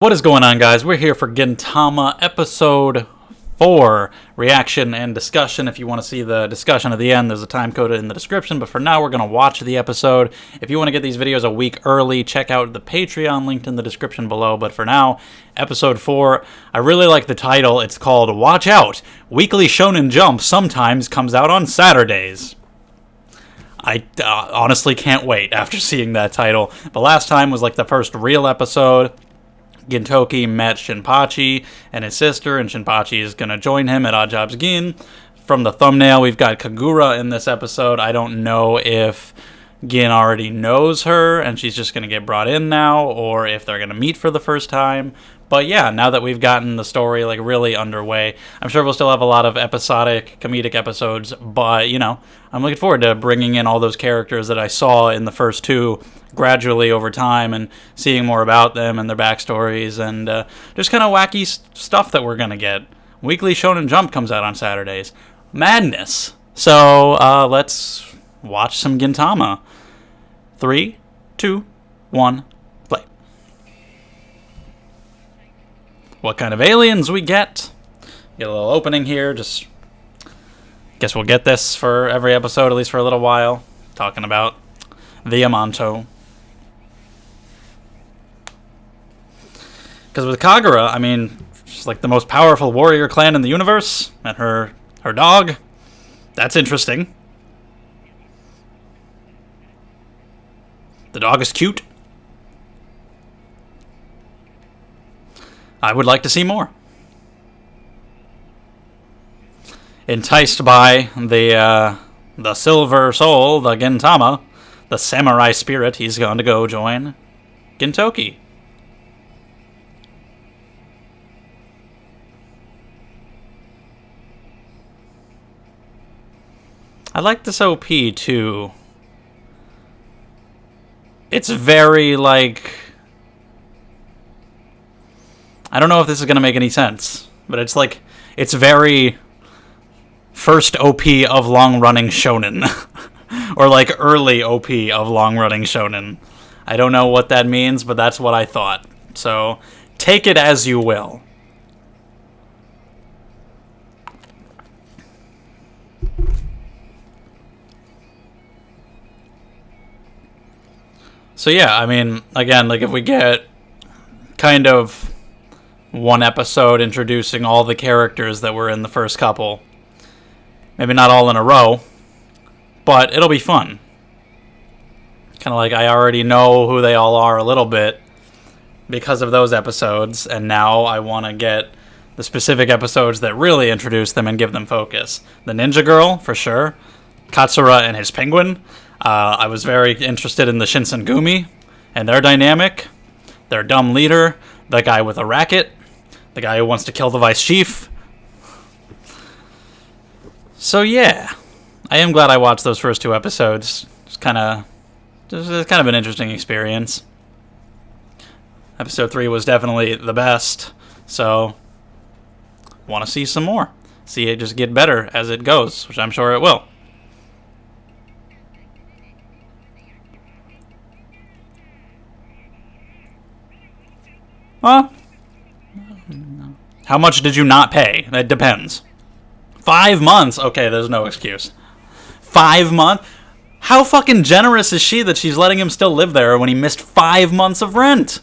What is going on, guys? We're here for Gintama episode 4 reaction and discussion. If you want to see the discussion at the end, there's a time code in the description, but for now we're going to watch the episode. If you want to get these videos a week early, check out the Patreon linked in the description below, but for now, episode 4. I really like the title. It's called Watch Out! Weekly Shonen Jump sometimes comes out on Saturdays. I honestly can't wait after seeing that title. The last time was like the first real episode. Gintoki met Shinpachi and his sister, and Shinpachi is going to join him at Odd Jobs Gin. From the thumbnail, we've got Kagura in this episode. I don't know if Gin already knows her and she's just going to get brought in now, or if they're going to meet for the first time. But yeah, now that we've gotten the story like really underway, I'm sure we'll still have a lot of episodic, comedic episodes, but you know, I'm looking forward to bringing in all those characters that I saw in the first two gradually over time and seeing more about them and their backstories and just kind of wacky stuff that we're going to get. Weekly Shonen Jump comes out on Saturdays. Madness. So let's watch some Gintama. 3, 2, 1, play. What kind of aliens we get? Get a little opening here. Just guess we'll get this for every episode, at least for a little while. Talking about the Amanto. Because with Kagura, I mean, she's like the most powerful warrior clan in the universe, and her dog. That's interesting. The dog is cute. I would like to see more. Enticed by the silver soul, the Gintama, the samurai spirit, he's going to go join Gintoki. I like this OP too. It's very like, I don't know if this is going to make any sense, but it's like, it's very first OP of long-running shonen. Or like early OP of long-running shonen. I don't know what that means, but that's what I thought. So, take it as you will. So yeah, I mean, again, like if we get kind of one episode introducing all the characters that were in the first couple, maybe not all in a row, but it'll be fun. Kind of like I already know who they all are a little bit because of those episodes, and now I want to get the specific episodes that really introduce them and give them focus. The Ninja Girl, for sure. Katsura and his penguin. I was very interested in the Shinsengumi and their dynamic. Their dumb leader, the guy with a racket, the guy who wants to kill the vice chief. So yeah, I am glad I watched those first two episodes. It's kind of an interesting experience. Episode 3 was definitely the best, so want to see some more. See it just get better as it goes, which I'm sure it will. Well, how much did you not pay? That depends. 5 months? Okay, there's no excuse. 5 months? How fucking generous is she that she's letting him still live there when he missed 5 months of rent?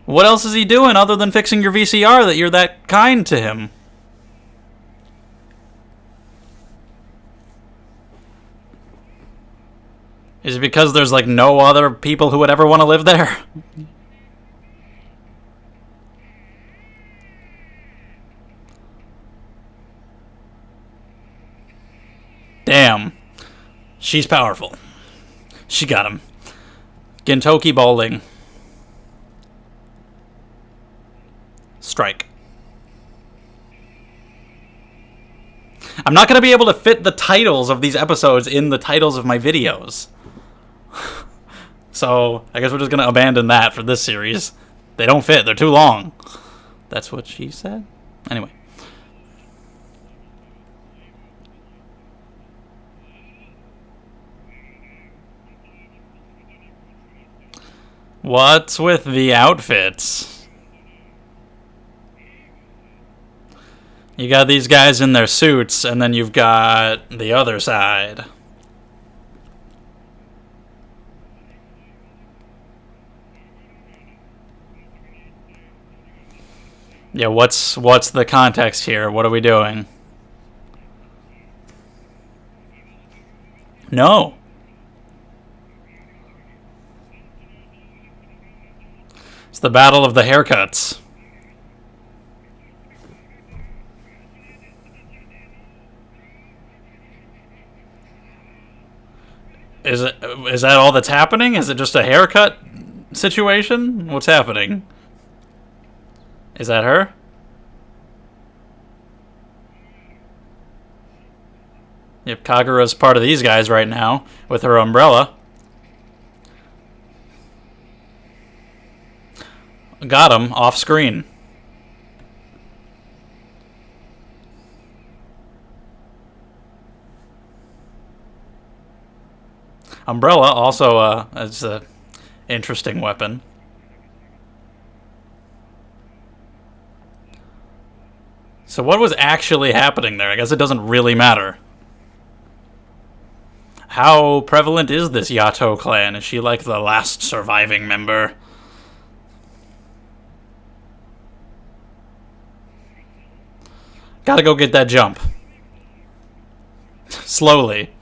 What else is he doing other than fixing your VCR that you're that kind to him? Is it because there's like no other people who would ever want to live there? Damn. She's powerful. She got him. Gintoki bowling. Strike. I'm not going to be able to fit the titles of these episodes in the titles of my videos. So, I guess we're just going to abandon that for this series. They don't fit. They're too long. That's what she said? Anyway. What's with the outfits? You got these guys in their suits, and then you've got the other side. Yeah, what's the context here? What are we doing? No. It's the battle of the haircuts. Is that all that's happening? Is it just a haircut situation? What's happening? Is that her? Yep, Kagura's part of these guys right now with her umbrella. Got him off screen. Umbrella also is an interesting weapon. So what was actually happening there? I guess it doesn't really matter. How prevalent is this Yato clan? Is she like the last surviving member? Gotta go get that jump. Slowly.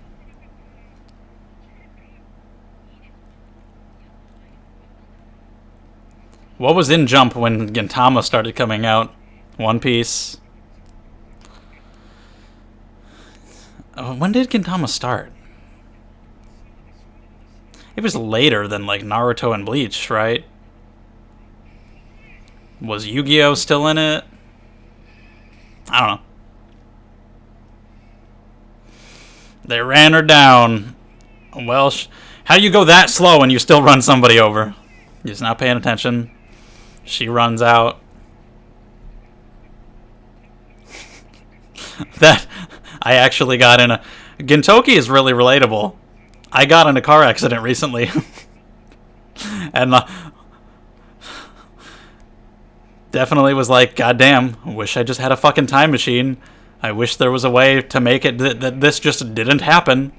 What was in Jump when Gintama started coming out? One Piece. When did Gintama start? It was later than like Naruto and Bleach, right? Was Yu-Gi-Oh still in it? I don't know. They ran her down. Well, how do you go that slow and you still run somebody over? You're just not paying attention. She runs out. That I actually got in a... Gintoki is really relatable. I got in a car accident recently. And definitely was like, goddamn, wish I just had a fucking time machine. I wish there was a way to make it that this just didn't happen.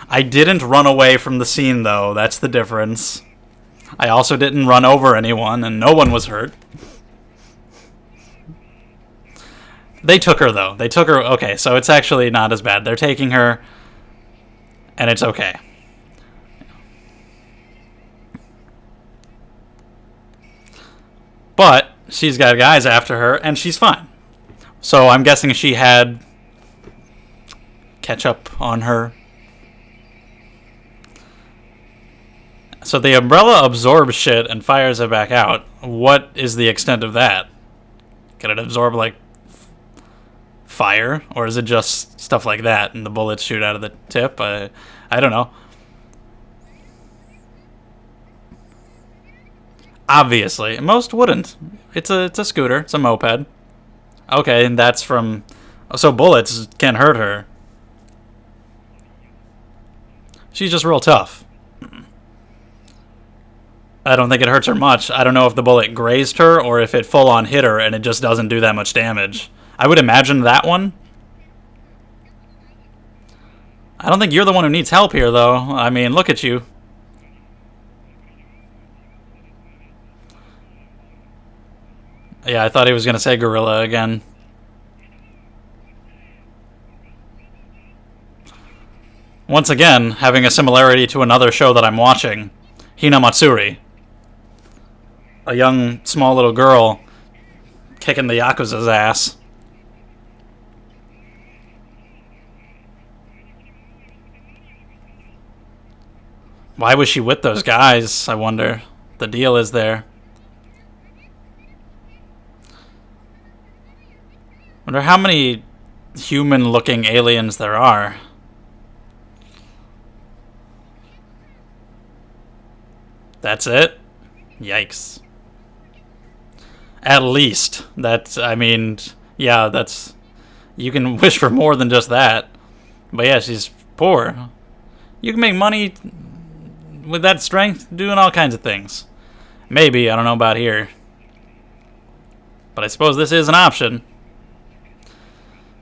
I didn't run away from the scene, though. That's the difference. I also didn't run over anyone, and no one was hurt. They took her, though. They took her... Okay, so it's actually not as bad. They're taking her, and it's okay. But she's got guys after her, and she's fine. So I'm guessing she had ketchup on her. So the umbrella absorbs shit and fires it back out. What is the extent of that? Can it absorb, like, fire? Or is it just stuff like that and the bullets shoot out of the tip? I don't know. Obviously. Most wouldn't. It's a scooter. It's a moped. Okay, and that's from... So bullets can't hurt her. She's just real tough. I don't think it hurts her much. I don't know if the bullet grazed her or if it full-on hit her and it just doesn't do that much damage. I would imagine that one. I don't think you're the one who needs help here, though. I mean, look at you. Yeah, I thought he was going to say gorilla again. Once again, having a similarity to another show that I'm watching, Hina Matsuri. A young, small little girl kicking the Yakuza's ass. Why was she with those guys, I wonder? The deal is there. Wonder how many human-looking aliens there are. That's it? Yikes. At least. That's, I mean, yeah, that's... You can wish for more than just that. But yeah, she's poor. You can make money with that strength, doing all kinds of things. Maybe, I don't know about here. But I suppose this is an option.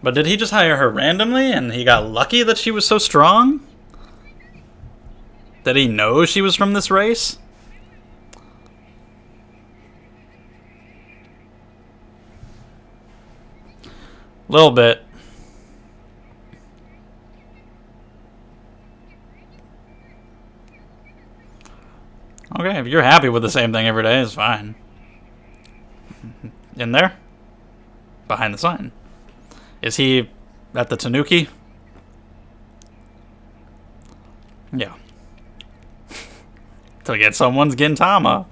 But did he just hire her randomly and he got lucky that she was so strong? Did he know she was from this race? A little bit. Okay, if you're happy with the same thing every day, it's fine. In there? Behind the sign. Is he at the Tanuki? Yeah. To get someone's Gintama.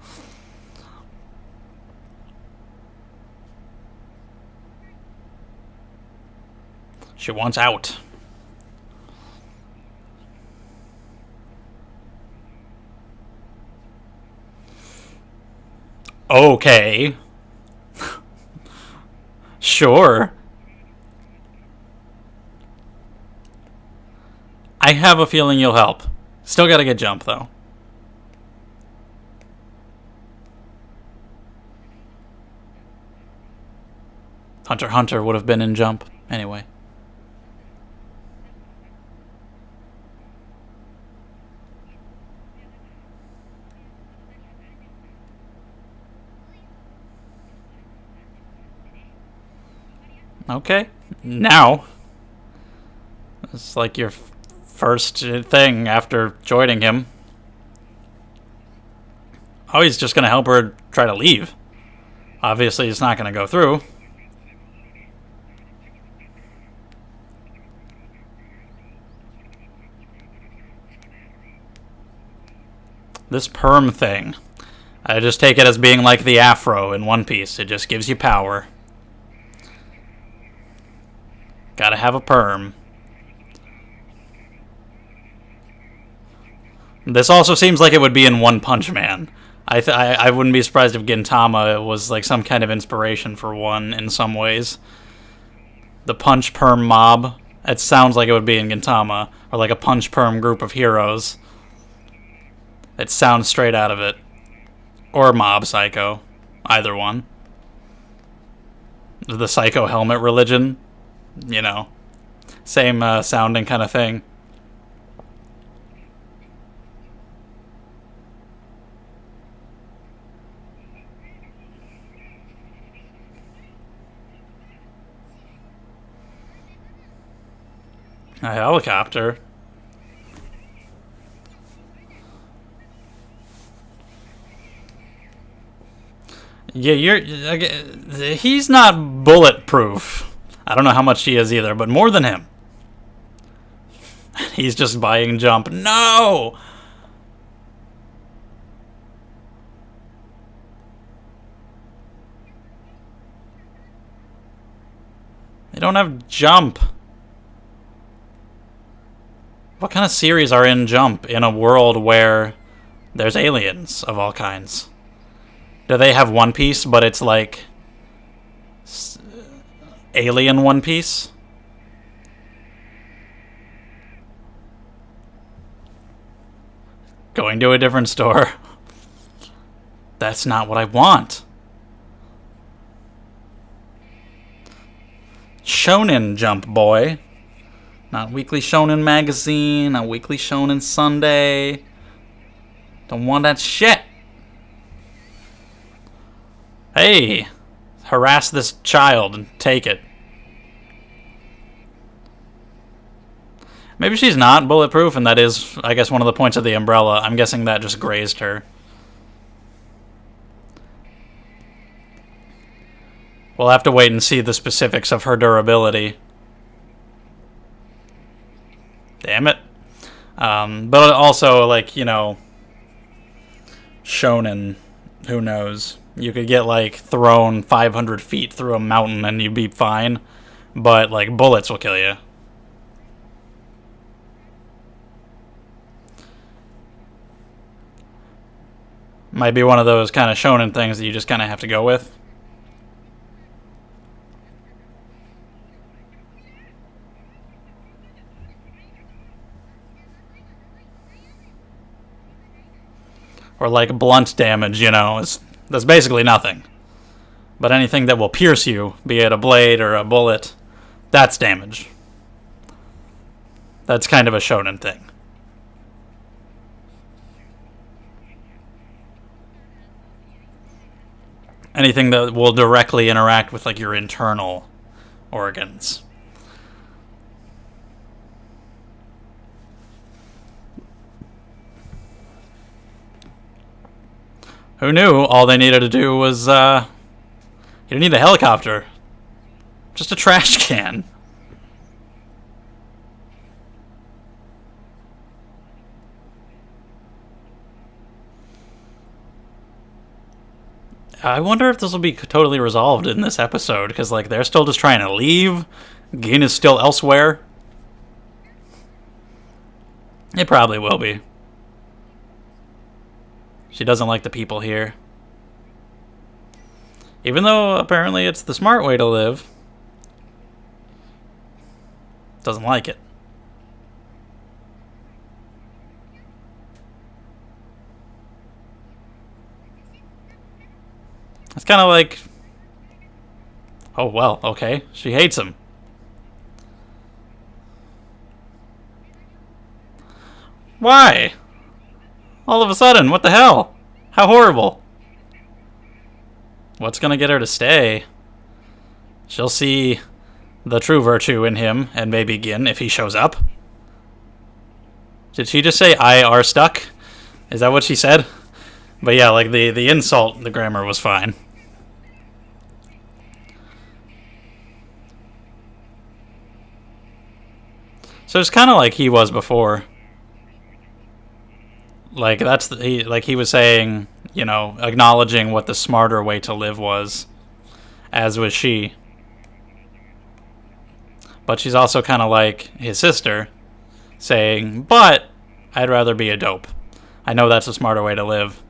She wants out. Okay. Sure. I have a feeling you'll help. Still gotta get Jump, though. Hunter x Hunter would have been in Jump, anyway. Okay. Now. It's like your first thing after joining him. Oh, he's just gonna help her try to leave. Obviously, it's not gonna go through. This perm thing. I just take it as being like the afro in One Piece. It just gives you power. Gotta have a perm. This also seems like it would be in One Punch Man. I wouldn't be surprised if Gintama was like some kind of inspiration for one in some ways. The Punch Perm mob. It sounds like it would be in Gintama. Or like a Punch Perm group of heroes. It sounds straight out of it. Or Mob Psycho. Either one. The Psycho Helmet religion. You know. Same sounding kind of thing. A helicopter. Yeah, he's not bulletproof. I don't know how much she is either, but more than him. He's just buying Jump. No! They don't have Jump. What kind of series are in Jump in a world where there's aliens of all kinds? Do they have One Piece, but it's like alien One Piece? Going to a different store. That's not what I want. Shonen Jump, boy. Not Weekly Shonen Magazine, not Weekly Shonen Sunday. Don't want that shit. Hey, harass this child and take it. Maybe she's not bulletproof, and that is, I guess, one of the points of the umbrella. I'm guessing that just grazed her. We'll have to wait and see the specifics of her durability. Damn it. But also, like, you know, Shonen, who knows? You could get, like, thrown 500 feet through a mountain and you'd be fine. But, like, bullets will kill you. Might be one of those kind of Shonen things that you just kind of have to go with. or like blunt damage, that's basically nothing. But anything that will pierce you, be it a blade or a bullet, that's damage. That's kind of a shonen thing. Anything that will directly interact with like your internal organs. Who knew all they needed to do was, you didn't need a helicopter. Just a trash can. I wonder if this will be totally resolved in this episode, because, like, they're still just trying to leave. Gin is still elsewhere. It probably will be. She doesn't like the people here. Even though, apparently, it's the smart way to live. Doesn't like it. It's kind of like... Oh, well, okay. She hates him. Why? All of a sudden, what the hell? How horrible. What's gonna get her to stay? She'll see the true virtue in him, and maybe Gin, if he shows up. Did she just say, I are stuck? Is that what she said? But yeah, like, the insult, the grammar was fine. So it's kind of like he was before. Like, he was saying, acknowledging what the smarter way to live was, as was she. But she's also kind of like his sister, saying, but I'd rather be a dope. I know that's a smarter way to live,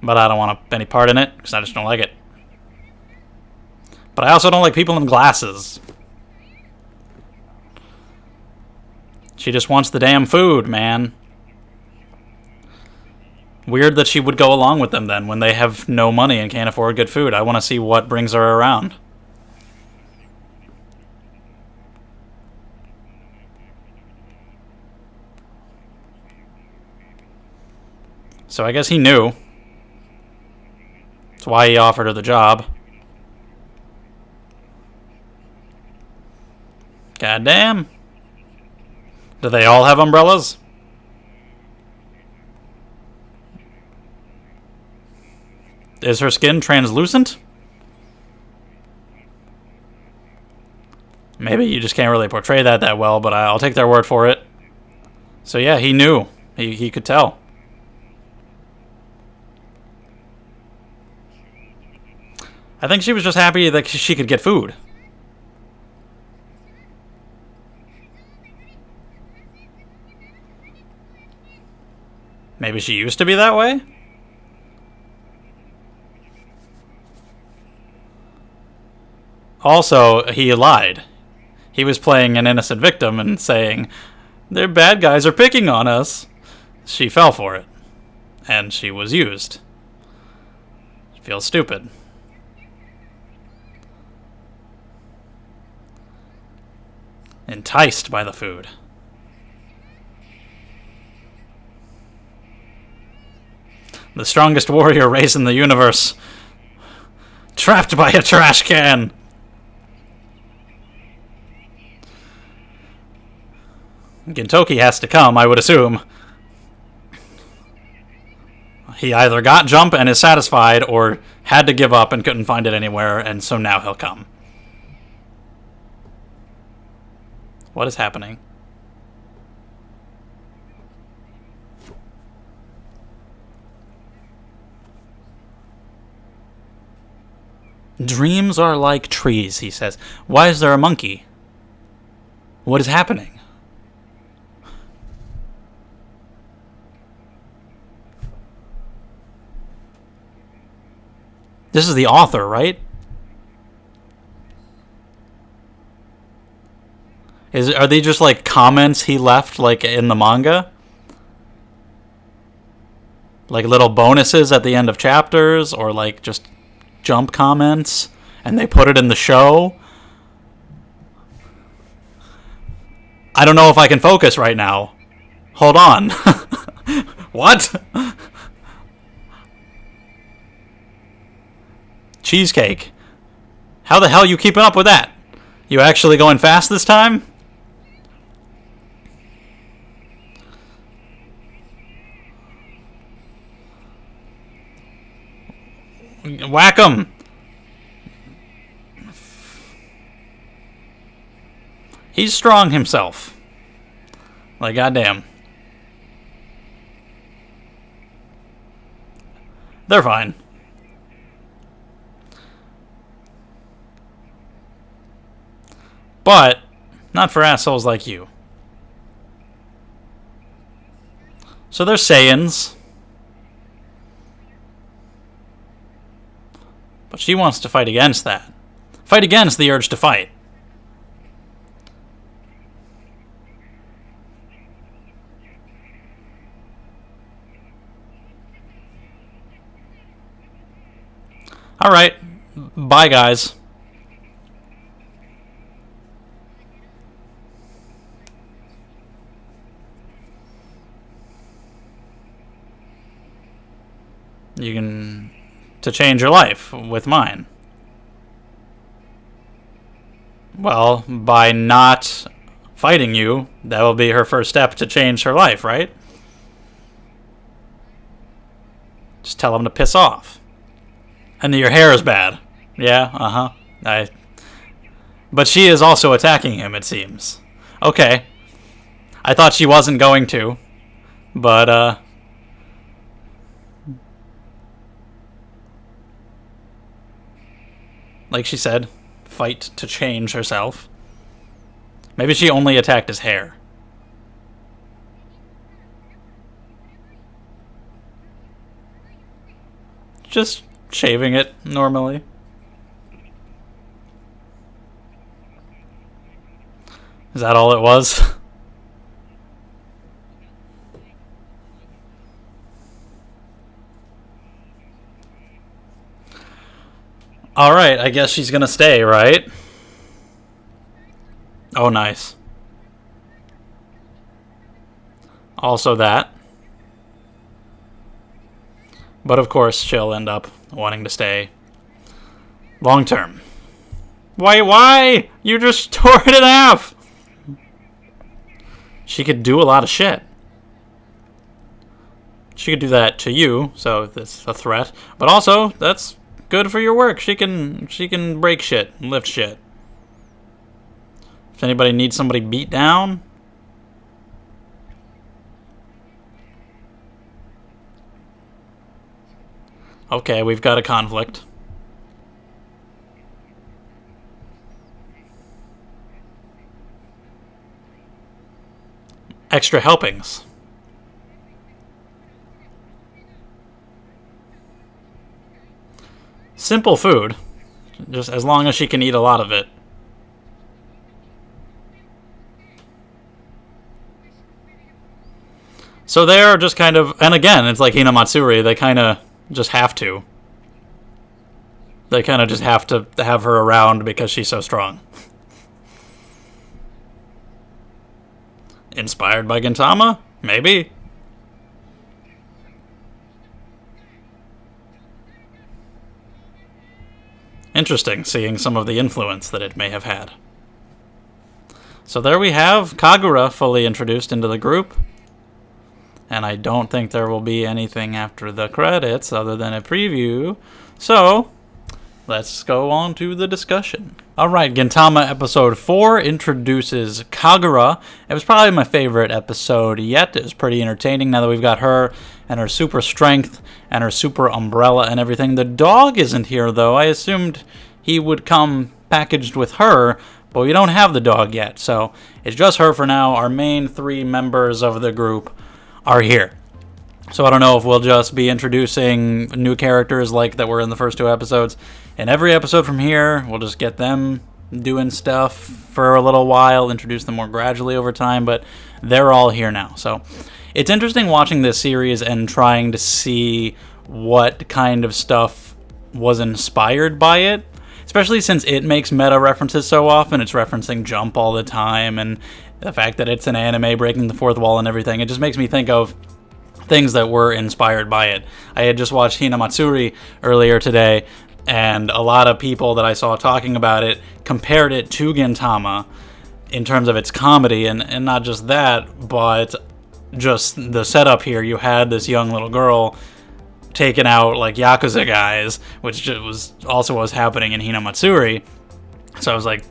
but I don't want any part in it, because I just don't like it. But I also don't like people in glasses. She just wants the damn food, man. Weird that she would go along with them then, when they have no money and can't afford good food. I want to see what brings her around. So I guess he knew. That's why he offered her the job. Goddamn. Do they all have umbrellas? Is her skin translucent? Maybe you just can't really portray that well, but I'll take their word for it. So yeah, he knew. He could tell. I think she was just happy that she could get food. Maybe she used to be that way? Also, he lied. He was playing an innocent victim and saying, "Their bad guys are picking on us." She fell for it. And she was used. She feels stupid. Enticed by the food. The strongest warrior race in the universe. Trapped by a trash can. Gintoki has to come, I would assume. He either got jump and is satisfied, or had to give up and couldn't find it anywhere, and so now he'll come. What is happening? Dreams are like trees, he says. Why is there a monkey? What is happening? This is the author, right? Are they just like comments he left like in the manga? like little bonuses at the end of chapters, or like just jump comments, and they put it in the show. I don't know if I can focus right now. Hold on. What? Cheesecake. How the hell are you keeping up with that? You actually going fast this time? Whack him! He's strong himself. Like, goddamn. They're fine. But not for assholes like you. So they're Saiyans. But she wants to fight against that. Fight against the urge to fight. Alright. Bye, guys. You can... to change your life with mine. Well, by not fighting you, that will be her first step to change her life, right? Just tell him to piss off. And that your hair is bad. Yeah, uh-huh. But she is also attacking him, it seems. Okay. I thought she wasn't going to. But, like she said, fight to change herself. Maybe she only attacked his hair. Just shaving it normally. Is that all it was? Alright, I guess she's gonna stay, right? Oh, nice. Also that. But of course, she'll end up wanting to stay long term. Why? You just tore it in half! She could do a lot of shit. She could do that to you, so that's a threat. But also, that's good for your work. She can break shit and lift shit. If anybody needs somebody beat down, okay, we've got a conflict. Extra helpings. Simple food, just as long as she can eat a lot of it. So they're just kind of, and again, it's like Hinamatsuri, they kind of just have to. They kind of just have to have her around because she's so strong. Inspired by Gintama? Maybe. Interesting, seeing some of the influence that it may have had. So there we have Kagura fully introduced into the group. And I don't think there will be anything after the credits other than a preview. So, let's go on to the discussion. Alright, Gintama episode 4 introduces Kagura. It was probably my favorite episode yet. It was pretty entertaining now that we've got her and her super strength and her super umbrella and everything. The dog isn't here though. I assumed he would come packaged with her, but we don't have the dog yet. So it's just her for now. Our main 3 members of the group are here. So I don't know if we'll just be introducing new characters like that were in the first 2 episodes. In every episode from here, we'll just get them doing stuff for a little while, introduced them more gradually over time, but they're all here now. So it's interesting watching this series and trying to see what kind of stuff was inspired by it, especially since it makes meta references so often. It's referencing Jump all the time, and the fact that it's an anime breaking the fourth wall and everything, it just makes me think of things that were inspired by it. I had just watched Hinamatsuri earlier today, and a lot of people that I saw talking about it compared it to Gintama in terms of its comedy, and not just that, but just the setup here. You had this young little girl taking out like Yakuza guys, which was also what was happening in Hinamatsuri. So I was like,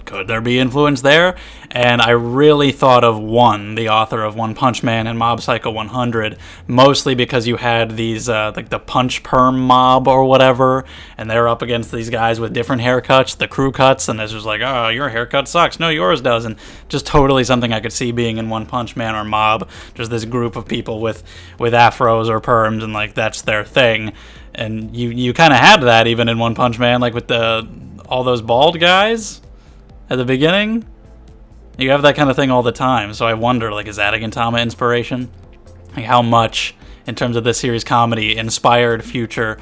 could there be influence there? And I really thought of the author of One Punch Man and Mob Psycho 100, mostly because you had these, like the Punch Perm mob or whatever, and they're up against these guys with different haircuts, the crew cuts, and it's just like, oh, your haircut sucks, no, yours does, and just totally something I could see being in One Punch Man or Mob, just this group of people with afros or perms, and like, that's their thing. And you kind of had that even in One Punch Man, like with all those bald guys at the beginning. You have that kind of thing all the time, so I wonder, like, is that a Gintama inspiration? Like, how much, in terms of this series comedy, inspired future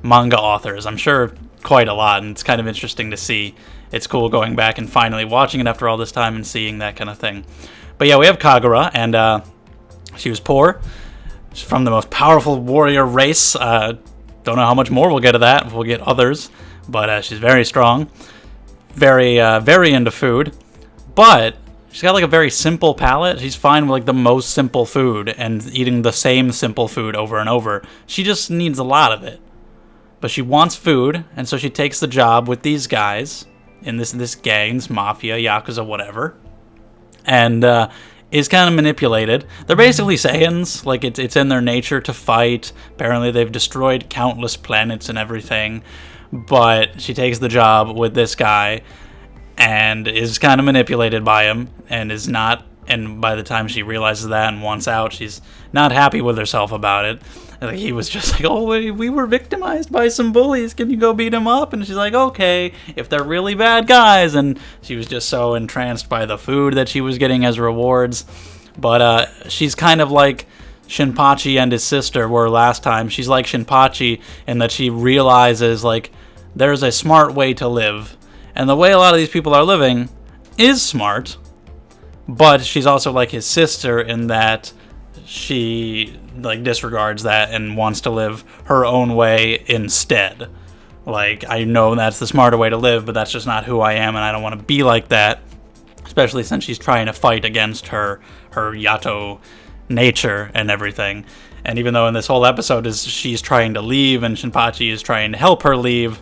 manga authors? I'm sure quite a lot, and it's kind of interesting to see. It's cool going back and finally watching it after all this time and seeing that kind of thing. But yeah, we have Kagura, and she was poor. She's from the most powerful warrior race. Don't know how much more we'll get of that. We'll get others, but she's very strong. Very into food, but she's got like a very simple palate. She's fine with like the most simple food and eating the same simple food over and over. She just needs a lot of it, but she wants food, and so she takes the job with these guys in this gang, this mafia, Yakuza, whatever, and is kind of manipulated. They're basically Saiyans, like it's in their nature to fight. Apparently they've destroyed countless planets and everything. But she takes the job with this guy and is kind of manipulated by him and is not, and by the time she realizes that and wants out, she's not happy with herself about it. Like, he was just like, oh, we were victimized by some bullies, can you go beat them up? And she's like, okay, if they're really bad guys. And she was just so entranced by the food that she was getting as rewards. But she's kind of like Shinpachi and his sister were last time. She's like Shinpachi in that she realizes, like, there's a smart way to live, and the way a lot of these people are living is smart, but she's also like his sister in that she like disregards that and wants to live her own way instead. Like, I know that's the smarter way to live, but that's just not who I am, and I don't want to be like that, especially since she's trying to fight against her Yato nature and everything. And even though in this whole episode she's trying to leave and Shinpachi is trying to help her leave,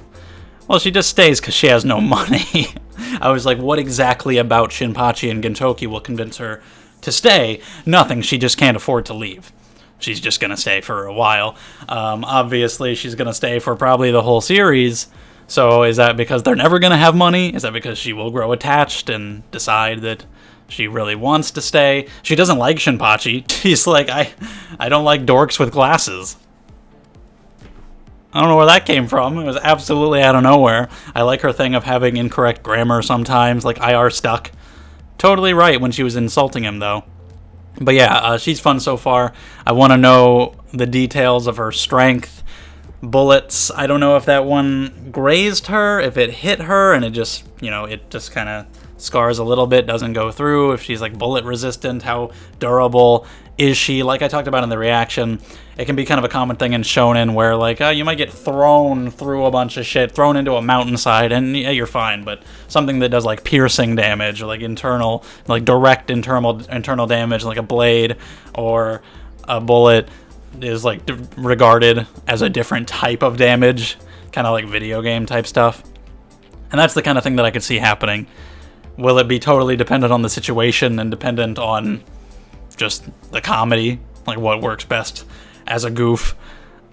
well, she just stays because she has no money. I was like, what exactly about Shinpachi and Gintoki will convince her to stay? Nothing. She just can't afford to leave. She's just going to stay for a while. Obviously, she's going to stay for probably the whole series. So is that because they're never going to have money? Is that because she will grow attached and decide that she really wants to stay? She doesn't like Shinpachi. She's like, I don't like dorks with glasses. I don't know where that came from. It was absolutely out of nowhere. I like her thing of having incorrect grammar sometimes, like IR stuck. Totally right when she was insulting him, though. But yeah, she's fun so far. I want to know the details of her strength. Bullets, I don't know if that one grazed her, if it hit her, and it just kind of scars a little bit, doesn't go through. If she's like bullet resistant, how durable is she? Like I talked about in the reaction, it can be kind of a common thing in Shonen where like you might get thrown through a bunch of shit, thrown into a mountainside, and yeah, you're fine. But something that does like piercing damage or like internal, like direct internal damage, like a blade or a bullet, is like regarded as a different type of damage, kind of like video game type stuff. And that's the kind of thing that I could see happening. Will it be totally dependent on the situation and dependent on just the comedy, like what works best as a goof?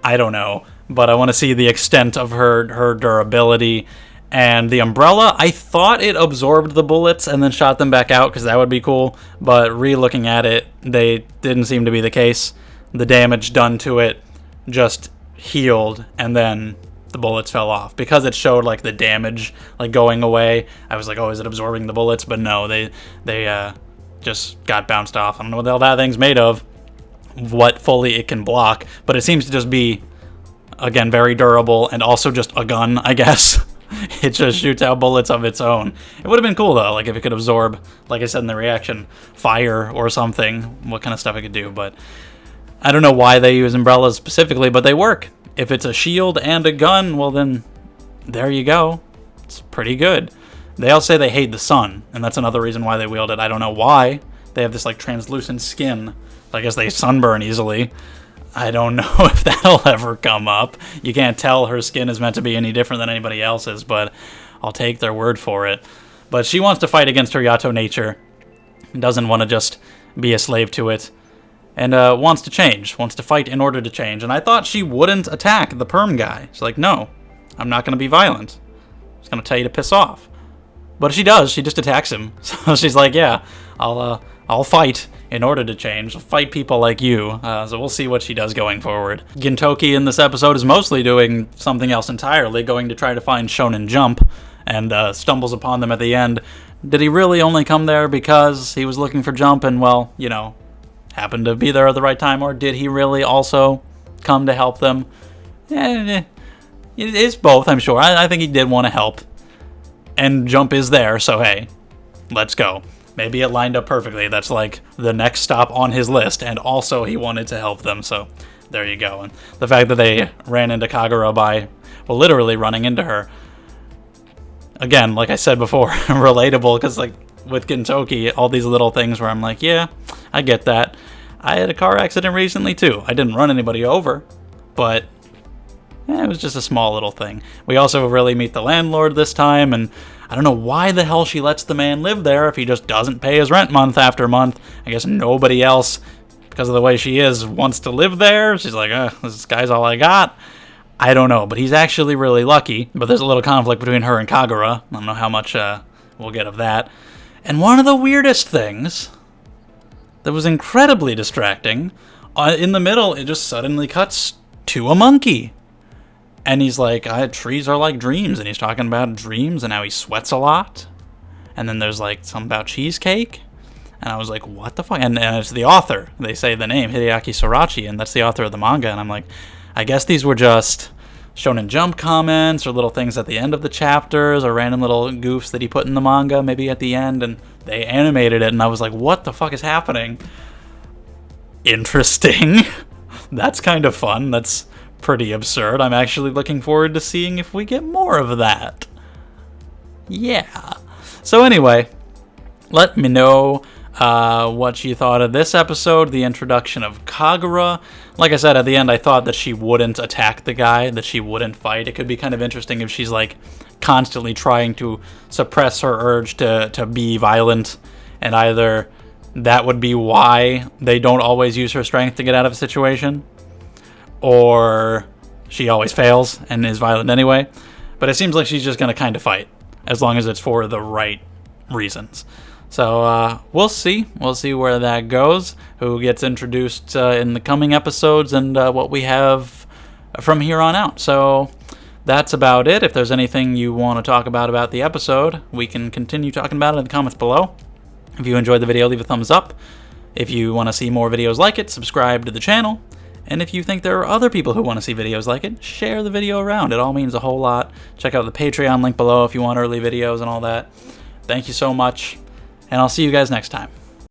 I don't know, but I want to see the extent of her durability. And the umbrella, I thought it absorbed the bullets and then shot them back out because that would be cool, but re-looking at it, they didn't seem to be the case. The damage done to it just healed and then the bullets fell off. Because it showed, like, the damage, like, going away, I was like, oh, is it absorbing the bullets? But no, they just got bounced off. I don't know what the hell that thing's made of, what fully it can block, but it seems to just be, again, very durable, and also just a gun, I guess. It just shoots out bullets of its own. It would have been cool, though, like, if it could absorb, like I said in the reaction, fire or something, what kind of stuff it could do, but I don't know why they use umbrellas specifically, but they work. If it's a shield and a gun, well then, there you go. It's pretty good. They all say they hate the sun, and that's another reason why they wield it. I don't know why. They have this, like, translucent skin. I guess they sunburn easily. I don't know if that'll ever come up. You can't tell her skin is meant to be any different than anybody else's, but I'll take their word for it. But she wants to fight against her Yato nature. Doesn't want to just be a slave to it. And wants to change. Wants to fight in order to change. And I thought she wouldn't attack the perm guy. She's like, no, I'm not going to be violent. I'm just going to tell you to piss off. But she does. She just attacks him. So she's like, yeah, I'll fight in order to change. I'll fight people like you. So we'll see what she does going forward. Gintoki in this episode is mostly doing something else entirely, going to try to find Shonen Jump, and stumbles upon them at the end. Did he really only come there because he was looking for Jump and, well, you know, happened to be there at the right time, or did he really also come to help them? It's both, I'm sure. I think he did want to help. And Jump is there, so hey, let's go. Maybe it lined up perfectly. That's like the next stop on his list, and also he wanted to help them, so there you go. And the fact that they ran into Kagura by, well, literally running into her. Again, like I said before, relatable, because like with Gintoki, all these little things where I'm like, yeah, I get that. I had a car accident recently too. I didn't run anybody over, but it was just a small little thing. We also really meet the landlord this time, and I don't know why the hell she lets the man live there if he just doesn't pay his rent month after month. I guess nobody else, because of the way she is, wants to live there. She's like, this guy's all I got. I don't know, but he's actually really lucky. But there's a little conflict between her and Kagura. I don't know how much we'll get of that. And one of the weirdest things that was incredibly distracting, in the middle, it just suddenly cuts to a monkey. And he's like, trees are like dreams, and he's talking about dreams and how he sweats a lot. And then there's like something about cheesecake. And I was like, what the fuck? And it's the author. They say the name, Hideaki Sorachi, and that's the author of the manga. And I'm like, I guess these were just Shonen Jump comments or little things at the end of the chapters or random little goofs that he put in the manga maybe at the end, and they animated it, and I was like, what the fuck is happening? Interesting. That's kind of fun. That's pretty absurd. I'm actually looking forward to seeing if we get more of that. Yeah. So anyway, let me know what you thought of this episode, the introduction of Kagura. Like I said, at the end, I thought that she wouldn't attack the guy, that she wouldn't fight. It could be kind of interesting if she's like constantly trying to suppress her urge to be violent, and either that would be why they don't always use her strength to get out of a situation, or she always fails and is violent anyway. But it seems like she's just going to kind of fight, as long as it's for the right reasons. So we'll see. We'll see where that goes, who gets introduced in the coming episodes, and what we have from here on out. So that's about it. If there's anything you want to talk about the episode, we can continue talking about it in the comments below. If you enjoyed the video, leave a thumbs up. If you want to see more videos like it, subscribe to the channel. And if you think there are other people who want to see videos like it, share the video around. It all means a whole lot. Check out the Patreon link below if you want early videos and all that. Thank you so much, and I'll see you guys next time.